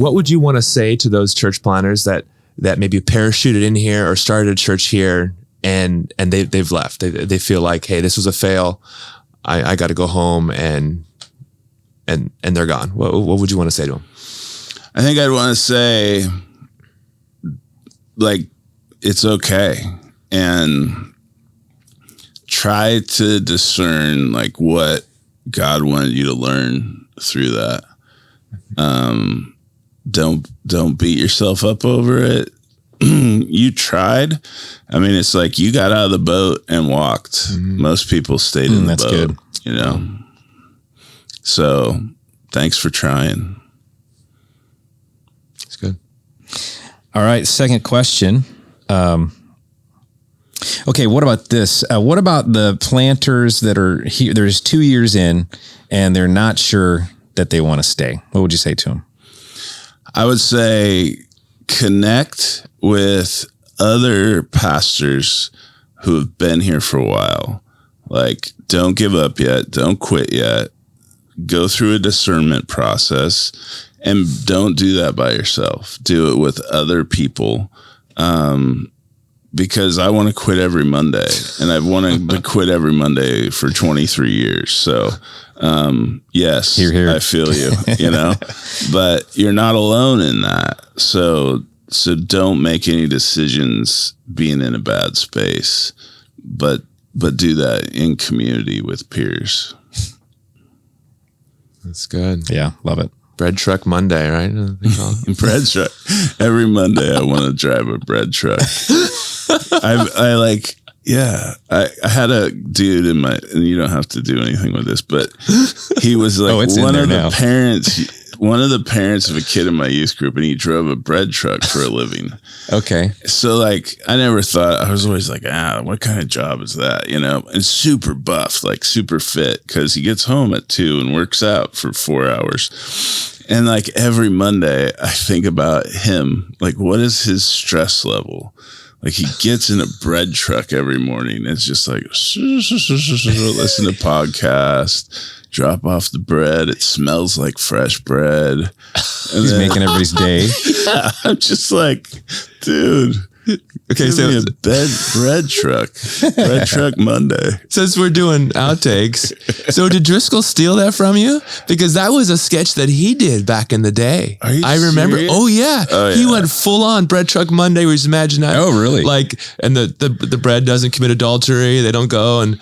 what would you want to say to those church planners that maybe parachuted in here or started a church here and they've left? They feel like, hey, this was a fail. I got to go home and they're gone. What would you want to say to them? I think I'd want to say, like, it's okay, and try to discern like what God wanted you to learn through that. Don't beat yourself up over it. You tried. I mean, it's like you got out of the boat and walked. Mm-hmm. Most people stayed in the boat. Good. You know. So, thanks for trying. That's good. All right, second question. Okay, what about this? What about the planters that are here? There's 2 years in, and they're not sure that they want to stay. What would you say to them? I would say connect with other pastors who have been here for a while. Like, don't give up yet. Don't quit yet. Go through a discernment process, and don't do that by yourself. Do it with other people. Because I want to quit every Monday, and I've wanted to quit every Monday for 23 years. So, yes, Hear. I feel you, you know, but you're not alone in that. So don't make any decisions being in a bad space, but do that in community with peers. That's good. Yeah, love it. Bread truck Monday, right? Bread truck. Every Monday I want to drive a bread truck. I had a dude in my, and you don't have to do anything with this, but he was like one of the parents of a kid in my youth group, and he drove a bread truck for a living. Okay. So like, I never thought, I was always like, what kind of job is that? You know, and super buff, like super fit, because he gets home at 2 and works out for 4 hours. And like every Monday I think about him, like, what is his stress level? Like, he gets in a bread truck every morning. It's just like, listen to podcast, drop off the bread. It smells like fresh bread. And he's making everybody's day. Yeah, I'm just like, dude. Okay, so a bread truck Monday. Since we're doing outtakes, so did Driscoll steal that from you? Because that was a sketch that he did back in the day. Are you I remember. serious? Oh yeah, he went full on bread truck Monday. Where he's imagine that. Oh really? Like, and the bread doesn't commit adultery. They don't go and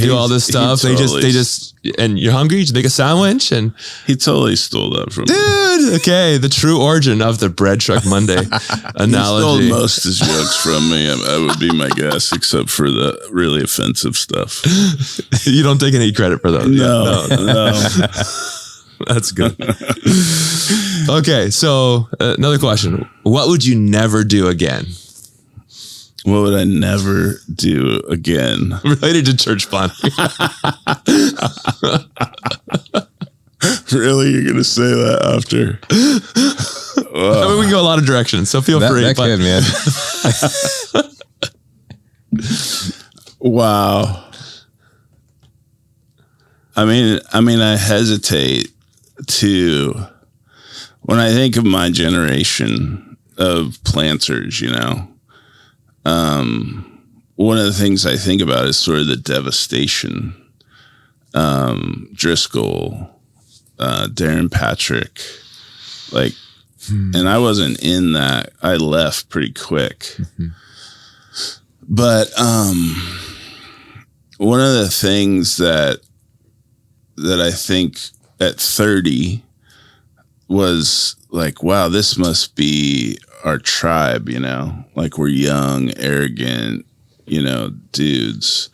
do all this stuff. They just and you're hungry. You just make a sandwich, and he totally stole that from me. Dude, okay, the true origin of the bread truck Monday analogy. He stole most of his jokes from me. I would be my guess, except for the really offensive stuff. You don't take any credit for those. No. That's good. Okay, so another question. What would you never do again? What would I never do again? Related to church planning. Really? You're going to say that after? I mean, we can go a lot of directions, so feel free. That could, man. Wow. I mean, I hesitate to, when I think of my generation of planters, you know, one of the things I think about is sort of the devastation. Driscoll, Darren Patrick, like, and I wasn't in that. I left pretty quick. Mm-hmm. But one of the things that I think at 30 was like, wow, this must be our tribe, you know, like we're young, arrogant, you know, dudes.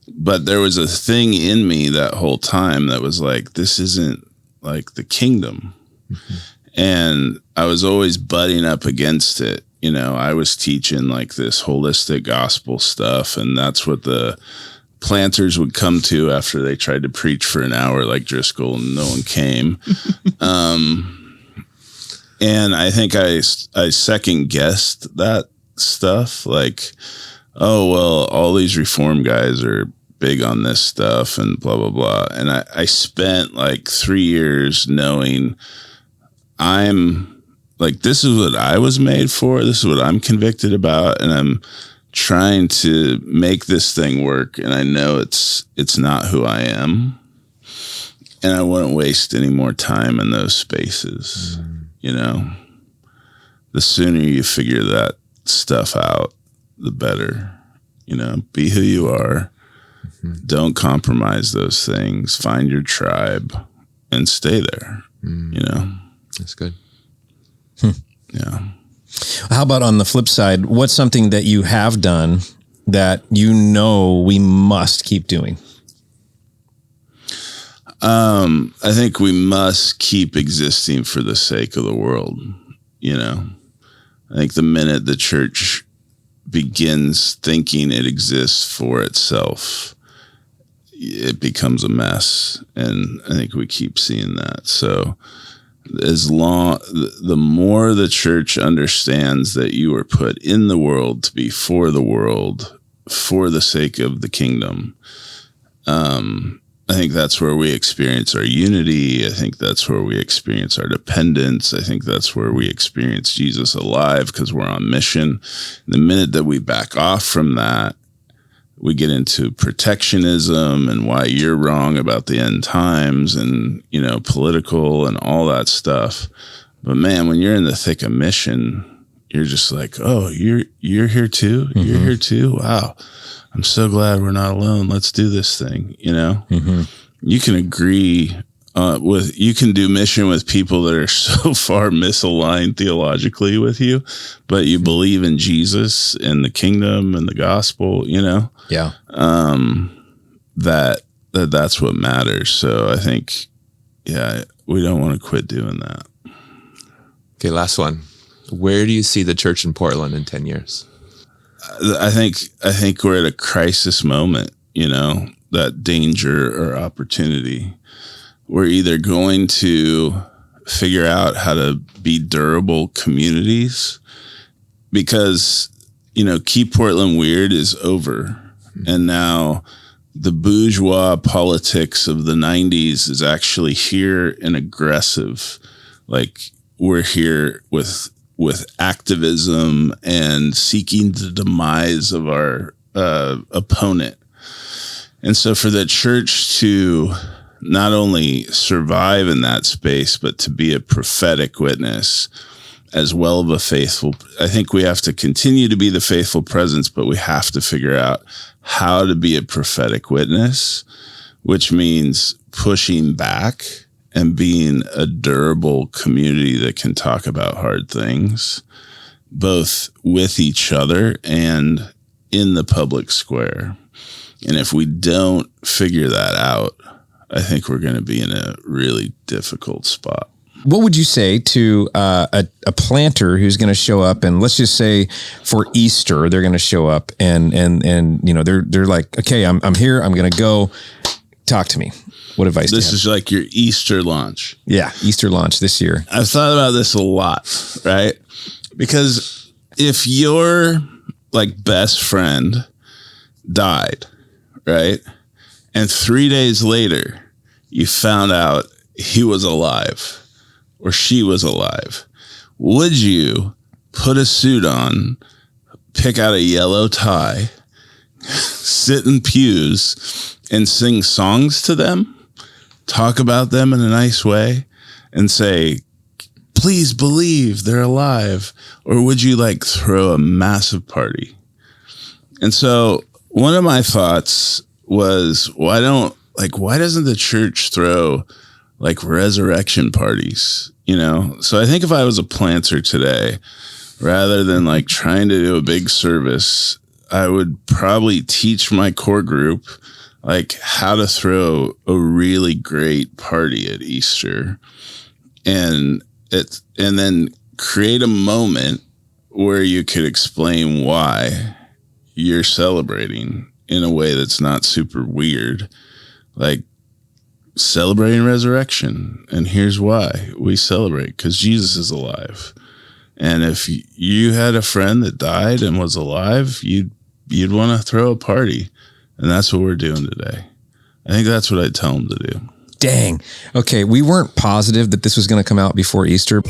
But there was a thing in me that whole time that was like, this isn't like the kingdom. Mm-hmm. And I was always butting up against it. You know, I was teaching like this holistic gospel stuff, and that's what the planters would come to after they tried to preach for an hour like Driscoll, and no one came. And I think I second guessed that stuff. Like, oh, well, all these reform guys are big on this stuff and blah, blah, blah. And I spent like 3 years knowing I'm like, this is what I was made for. This is what I'm convicted about. And I'm trying to make this thing work. And I know it's not who I am. And I wouldn't waste any more time in those spaces. You know, the sooner you figure that stuff out, the better. You know, be who you are. Don't compromise those things. Find your tribe and stay there. You know, that's good. Yeah. How about on the flip side? What's something that you have done that you know we must keep doing? I think we must keep existing for the sake of the world. You know, I think the minute the church begins thinking it exists for itself, it becomes a mess. And I think we keep seeing that. So the more the church understands that you are put in the world to be for the world, for the sake of the kingdom, I think that's where we experience our unity. I think that's where we experience our dependence. I think that's where we experience Jesus alive because we're on mission. The minute that we back off from that, we get into protectionism and why you're wrong about the end times and, you know, political and all that stuff. But man, when you're in the thick of mission, you're just like, oh, you're here too? You're here too? Wow. I'm so glad we're not alone. Let's do this thing. You know, you can agree you can do mission with people that are so far misaligned theologically with you, but you believe in Jesus and the kingdom and the gospel, you know? Yeah. That's what matters. So I think, yeah, we don't want to quit doing that. Okay. Last one. Where do you see the church in Portland in 10 years? I think we're at a crisis moment, you know, that danger or opportunity. We're either going to figure out how to be durable communities because, you know, Keep Portland Weird is over. And now the bourgeois politics of the 90s is actually here and aggressive. Like we're here with activism and seeking the demise of our opponent. And so for the church to not only survive in that space, but to be a prophetic witness as well of a faithful, I think we have to continue to be the faithful presence, but we have to figure out how to be a prophetic witness, which means pushing back and being a durable community that can talk about hard things, both with each other and in the public square. And if we don't figure that out, I think we're going to be in a really difficult spot. What would you say to a planter who's going to show up, and let's just say for Easter they're going to show up and you know they're like, okay, I'm here, I'm going to go. Talk to me. What advice? This is like your Easter launch. Yeah, Easter launch this year. I've thought about this a lot, right? Because if your like best friend died, right, and 3 days later you found out he was alive or she was alive, would you put a suit on, pick out a yellow tie, sit in pews and sing songs to them, talk about them in a nice way and say, please believe they're alive? Or would you like throw a massive party? And so one of my thoughts was, why doesn't the church throw like resurrection parties, you know? So I think if I was a planter today, rather than like trying to do a big service, I would probably teach my core group like how to throw a really great party at Easter and then create a moment where you could explain why you're celebrating in a way that's not super weird, like celebrating resurrection. And here's why we celebrate, because Jesus is alive. And if you had a friend that died and was alive, you'd want to throw a party. And that's what we're doing today. I think that's what I'd tell them to do. Dang. Okay, we weren't positive that this was going to come out before Easter.